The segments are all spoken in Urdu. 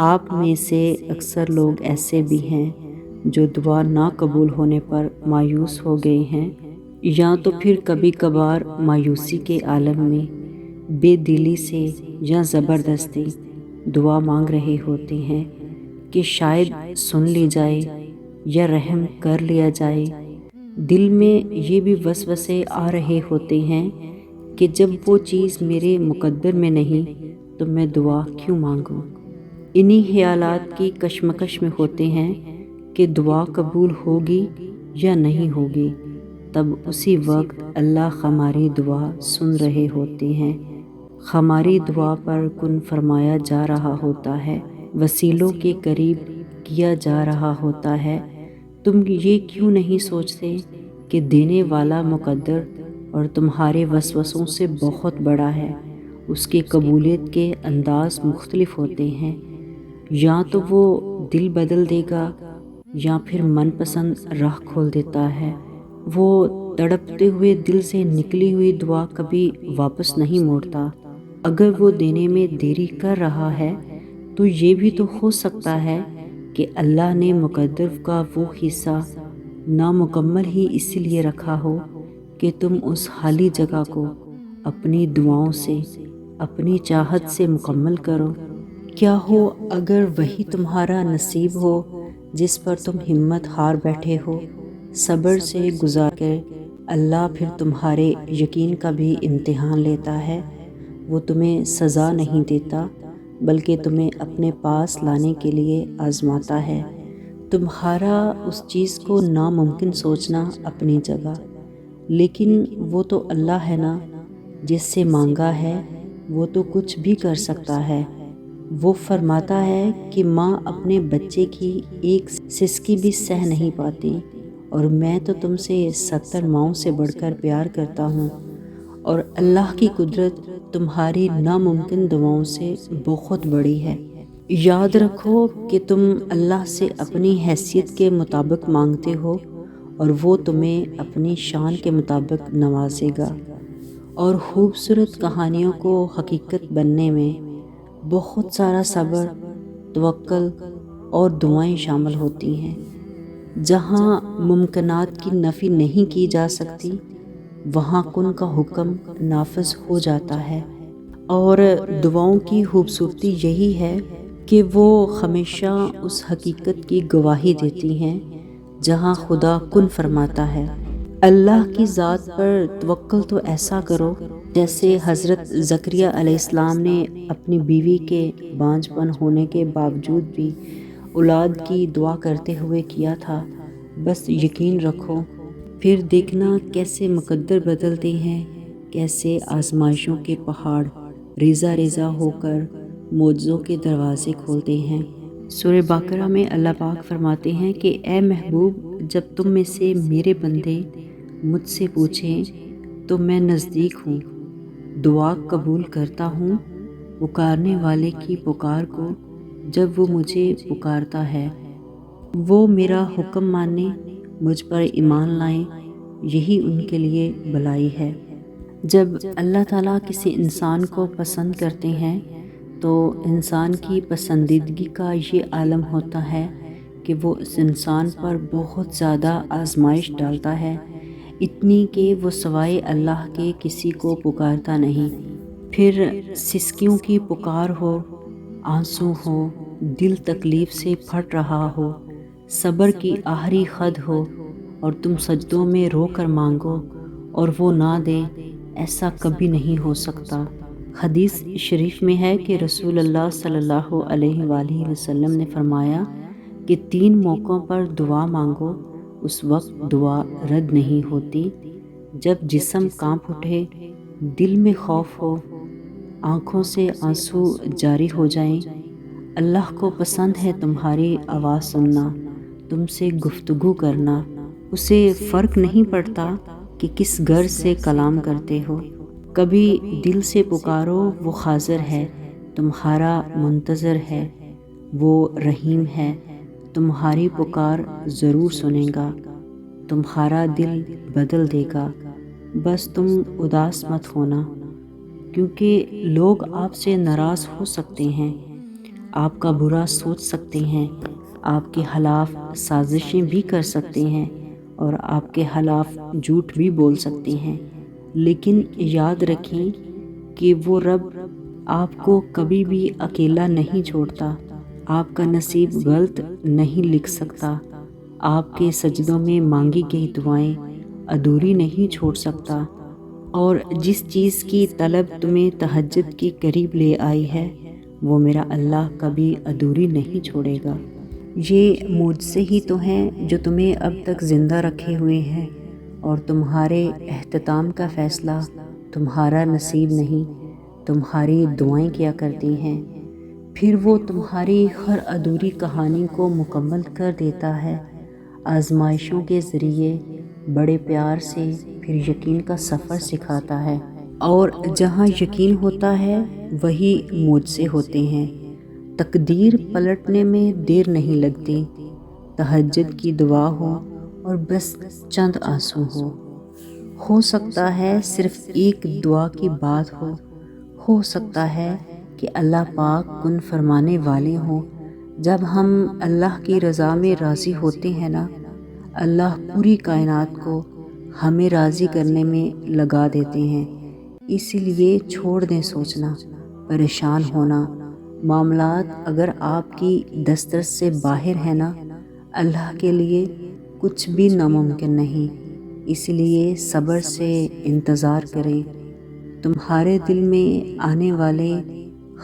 آپ میں سے اکثر لوگ ایسے بھی ہیں جو دعا نہ قبول ہونے پر مایوس ہو گئے ہیں، یا تو پھر کبھی کبھار مایوسی کے عالم میں بے دلی سے یا زبردستی دعا مانگ رہے ہوتے ہیں کہ شاید سن لی جائے یا رحم کر لیا جائے۔ دل میں یہ بھی وسوسے آ رہے ہوتے ہیں کہ جب وہ چیز میرے مقدر میں نہیں تو میں دعا کیوں مانگوں۔ انہی خیالات کی کشمکش میں ہوتے ہیں کہ دعا قبول ہوگی یا نہیں ہوگی۔ تب اسی وقت اللہ ہماری دعا سن رہے ہوتے ہیں، ہماری دعا پر کن فرمایا جا رہا ہوتا ہے، وسیلوں کے قریب کیا جا رہا ہوتا ہے۔ تم یہ کیوں نہیں سوچتے کہ دینے والا مقدر اور تمہارے وسوسوں سے بہت بڑا ہے؟ اس کی قبولیت کے انداز مختلف ہوتے ہیں، یا تو وہ دل بدل دے گا یا پھر من پسند راہ کھول دیتا ہے۔ وہ تڑپتے ہوئے دل سے نکلی ہوئی دعا کبھی واپس نہیں موڑتا۔ اگر وہ دینے میں دیری کر رہا ہے تو یہ بھی تو ہو سکتا ہے کہ اللہ نے مقدر کا وہ حصہ نامکمل ہی اس لیے رکھا ہو کہ تم اس خالی جگہ کو اپنی دعاؤں سے، اپنی چاہت سے مکمل کرو۔ کیا ہو اگر وہی تمہارا نصیب ہو جس پر تم ہمت ہار بیٹھے ہو؟ صبر سے گزار کر اللہ پھر تمہارے یقین کا بھی امتحان لیتا ہے۔ وہ تمہیں سزا نہیں دیتا بلکہ تمہیں اپنے پاس لانے کے لیے آزماتا ہے۔ تمہارا اس چیز کو ناممکن سوچنا اپنی جگہ، لیکن وہ تو اللہ ہے نا، جس سے مانگا ہے وہ تو کچھ بھی کر سکتا ہے۔ وہ فرماتا ہے کہ ماں اپنے بچے کی ایک سسکی بھی سہ نہیں پاتی، اور میں تو تم سے 70 ماؤں سے بڑھ کر پیار کرتا ہوں، اور اللہ کی قدرت تمہاری ناممکن دعاؤں سے بہت بڑی ہے۔ یاد رکھو کہ تم اللہ سے اپنی حیثیت کے مطابق مانگتے ہو اور وہ تمہیں اپنی شان کے مطابق نوازے گا۔ اور خوبصورت کہانیوں کو حقیقت بننے میں بہت سارا صبر، توکل اور دعائیں شامل ہوتی ہیں۔ جہاں ممکنات کی نفی نہیں کی جا سکتی وہاں کن کا حکم نافذ ہو جاتا ہے۔ اور دعاؤں کی خوبصورتی یہی ہے کہ وہ ہمیشہ اس حقیقت کی گواہی دیتی ہیں جہاں خدا کن فرماتا ہے۔ اللہ کی ذات پر توکل تو ایسا کرو جیسے حضرت زکریا علیہ السلام نے اپنی بیوی کے بانجھ پن ہونے کے باوجود بھی اولاد کی دعا کرتے ہوئے کیا تھا۔ بس یقین رکھو، پھر دیکھنا کیسے مقدر بدلتے ہیں، کیسے آزمائشوں کے پہاڑ ریزہ ریزہ ہو کر معجزوں کے دروازے کھولتے ہیں۔ سورہ بقرہ میں اللہ پاک فرماتے ہیں کہ اے محبوب، جب تم میں سے میرے بندے مجھ سے پوچھیں تو میں نزدیک ہوں، دعا قبول کرتا ہوں، پکارنے والے کی پکار کو جب وہ مجھے پکارتا ہے۔ وہ میرا حکم مانیں، مجھ پر ایمان لائیں، یہی ان کے لیے بھلائی ہے۔ جب اللہ تعالیٰ کسی انسان کو پسند کرتے ہیں تو انسان کی پسندیدگی کا یہ عالم ہوتا ہے کہ وہ اس انسان پر بہت زیادہ آزمائش ڈالتا ہے، اتنی کہ وہ سوائے اللہ کے کسی کو پکارتا نہیں۔ پھر سسکیوں کی پکار ہو، آنسو ہو، دل تکلیف سے پھٹ رہا ہو، صبر کی آخری حد ہو اور تم سجدوں میں رو کر مانگو اور وہ نہ دے، ایسا کبھی نہیں ہو سکتا۔ حدیث شریف میں ہے کہ رسول اللہ صلی اللہ علیہ وآلہ وسلم نے فرمایا کہ 3 موقعوں پر دعا مانگو، اس وقت دعا رد نہیں ہوتی: جب جسم کانپ اٹھے، دل میں خوف ہو، آنکھوں سے آنسو جاری ہو جائیں، اللہ کو پسند ہے تمہاری آواز سننا، تم سے گفتگو کرنا، اسے فرق نہیں پڑتا کہ کس غرض سے کلام کرتے ہو۔ کبھی دل سے پکارو، وہ حاضر ہے، تمہارا منتظر ہے، وہ رحیم ہے، تمہاری پکار ضرور سنے گا، تمہارا دل بدل دے گا۔ بس تم اداس مت ہونا، کیونکہ لوگ آپ سے ناراض ہو سکتے ہیں، آپ کا برا سوچ سکتے ہیں، آپ کے خلاف سازشیں بھی کر سکتے ہیں اور آپ کے خلاف جھوٹ بھی بول سکتے ہیں، لیکن یاد رکھیں کہ وہ رب آپ کو کبھی بھی اکیلا نہیں چھوڑتا۔ آپ کا نصیب غلط نہیں لکھ سکتا، آپ کے سجدوں میں مانگی گئی دعائیں ادھوری نہیں چھوڑ سکتا، اور جس چیز کی طلب تمہیں تہجد کے قریب لے آئی ہے وہ میرا اللہ کبھی ادھوری نہیں چھوڑے گا۔ یہ معجزے ہی تو ہیں جو تمہیں اب تک زندہ رکھے ہوئے ہیں، اور تمہارے اختتام کا فیصلہ تمہارا نصیب نہیں، تمہاری دعائیں کیا کرتی ہیں، پھر وہ تمہاری ہر ادھوری کہانی کو مکمل کر دیتا ہے، آزمائشوں کے ذریعے بڑے پیار سے پھر یقین کا سفر سکھاتا ہے، اور جہاں یقین ہوتا ہے وہی معجزے ہوتے ہیں۔ تقدیر پلٹنے میں دیر نہیں لگتی، تہجد کی دعا ہو اور بس چند آنسو ہو سکتا ہے صرف ایک دعا کی بات ہو سکتا ہے کہ اللہ پاک کن فرمانے والے ہوں۔ جب ہم اللہ کی رضا میں راضی ہوتے ہیں نا، اللہ پوری کائنات کو ہمیں راضی کرنے میں لگا دیتے ہیں۔ اسی لیے چھوڑ دیں سوچنا، پریشان ہونا۔ معاملات اگر آپ کی دسترس سے باہر ہے نا، اللہ کے لیے کچھ بھی ناممکن نہیں، اس لیے صبر سے انتظار کریں۔ تمہارے دل میں آنے والے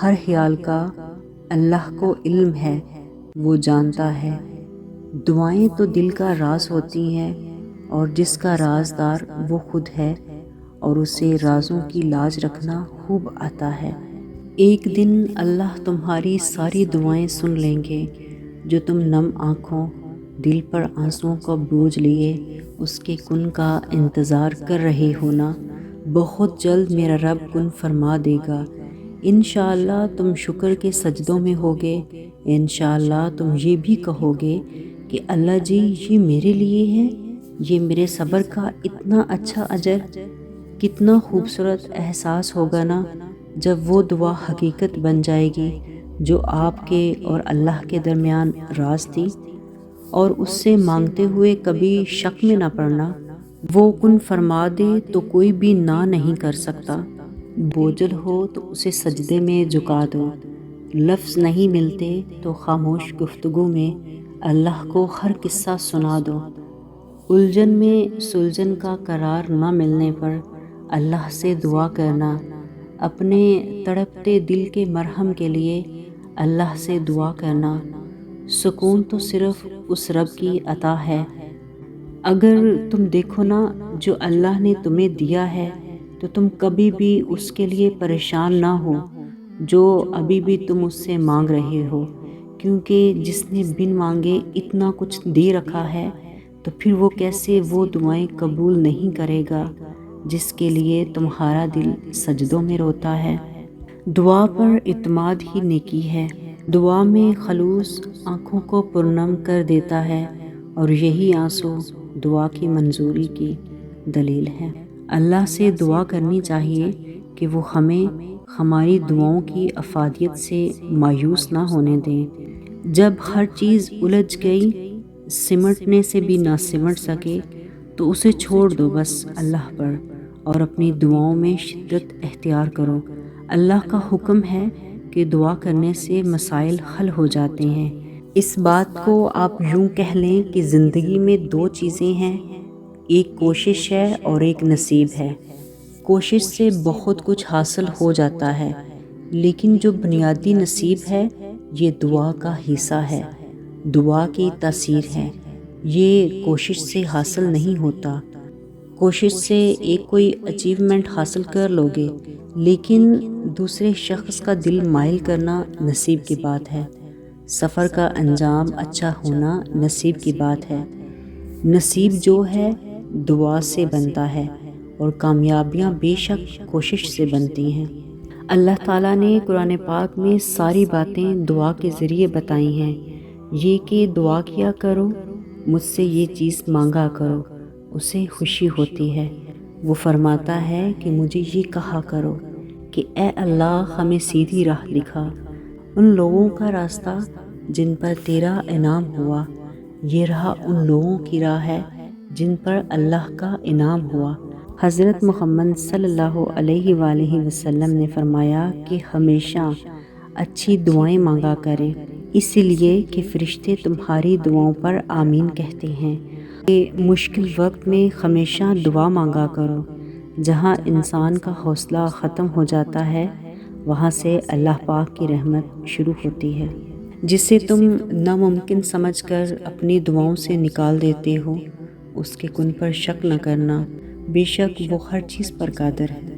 ہر خیال کا اللہ کو علم ہے، وہ جانتا ہے۔ دعائیں تو دل کا راز ہوتی ہیں، اور جس کا رازدار وہ خود ہے، اور اسے رازوں کی لاج رکھنا خوب آتا ہے۔ ایک دن اللہ تمہاری ساری دعائیں سن لیں گے، جو تم نم آنکھوں، دل پر آنسوؤں کا بوجھ لیے اس کے کن کا انتظار کر رہے ہو نا، بہت جلد میرا رب کن فرما دے گا۔ انشاءاللہ تم شکر کے سجدوں میں ہوگے، انشاءاللہ تم یہ بھی کہو گے کہ اللہ جی یہ میرے لیے ہے، یہ میرے صبر کا اتنا اچھا اجر۔ کتنا خوبصورت احساس ہوگا نا جب وہ دعا حقیقت بن جائے گی جو آپ کے اور اللہ کے درمیان راز تھی، اور اس سے مانگتے ہوئے کبھی شک میں نہ پڑنا۔ وہ کن فرما دے تو کوئی بھی نہ نہیں کر سکتا، بوجھل ہو تو اسے سجدے میں جھکا دو، لفظ نہیں ملتے تو خاموش گفتگو میں اللہ کو ہر قصہ سنا دو۔ الجھن میں سلجھن کا قرار نہ ملنے پر اللہ سے دعا کرنا، اپنے تڑپتے دل کے مرہم کے لیے اللہ سے دعا کرنا۔ سکون تو صرف اس رب کی عطا ہے۔ اگر تم دیکھو نا جو اللہ نے تمہیں دیا ہے تو تم کبھی بھی اس کے لیے پریشان نہ ہو جو ابھی بھی تم اس سے مانگ رہے ہو، کیونکہ جس نے بن مانگے اتنا کچھ دے رکھا ہے تو پھر وہ کیسے وہ دعائیں قبول نہیں کرے گا جس کے لیے تمہارا دل سجدوں میں روتا ہے۔ دعا پر اعتماد ہی نیکی ہے۔ دعا میں خلوص آنکھوں کو پرنم کر دیتا ہے، اور یہی آنسو دعا کی منظوری کی دلیل ہے۔ اللہ سے دعا کرنی چاہیے کہ وہ ہمیں ہماری دعاؤں کی افادیت سے مایوس نہ ہونے دیں۔ جب ہر چیز الجھ گئی، سمٹنے سے بھی نہ سمٹ سکے، تو اسے چھوڑ دو بس اللہ پر، اور اپنی دعاؤں میں شدت اختیار کرو۔ اللہ کا حکم ہے کہ دعا کرنے سے مسائل حل ہو جاتے ہیں۔ اس بات کو آپ یوں کہہ لیں کہ زندگی میں دو چیزیں ہیں، ایک کوشش ہے اور ایک نصیب ہے۔ کوشش سے بہت کچھ حاصل ہو جاتا ہے، لیکن جو بنیادی نصیب ہے یہ دعا کا حصہ ہے، دعا کی تاثیر ہے۔ یہ کوشش سے حاصل نہیں ہوتا۔ کوشش سے ایک کوئی اچیومنٹ حاصل کر لوگے، لیکن دوسرے شخص کا دل مائل کرنا نصیب کی بات ہے۔ سفر کا انجام اچھا ہونا نصیب کی بات ہے۔ نصیب جو ہے دعا سے بنتا ہے، اور کامیابیاں بے شک کوشش سے بنتی ہیں۔ اللہ تعالیٰ نے قرآن پاک میں ساری باتیں دعا کے ذریعے بتائی ہیں۔ یہ کہ دعا کیا کرو، مجھ سے یہ چیز مانگا کرو، اسے خوشی ہوتی ہے۔ وہ فرماتا ہے کہ مجھے یہ کہا کرو کہ اے اللہ ہمیں سیدھی راہ دکھا، ان لوگوں کا راستہ جن پر تیرا انعام ہوا، یہ راہ ان لوگوں کی راہ ہے جن پر اللہ کا انعام ہوا۔ حضرت محمد صلی اللہ علیہ وآلہ وسلم نے فرمایا کہ ہمیشہ اچھی دعائیں مانگا کریں، اس لیے کہ فرشتے تمہاری دعاؤں پر آمین کہتے ہیں۔ کہ مشکل وقت میں ہمیشہ دعا مانگا کرو۔ جہاں انسان کا حوصلہ ختم ہو جاتا ہے، وہاں سے اللہ پاک کی رحمت شروع ہوتی ہے، جسے تم ناممکن سمجھ کر اپنی دعاؤں سے نکال دیتے ہو۔ اس کے کن پر شک نہ کرنا، بے شک وہ ہر چیز پر قادر ہے۔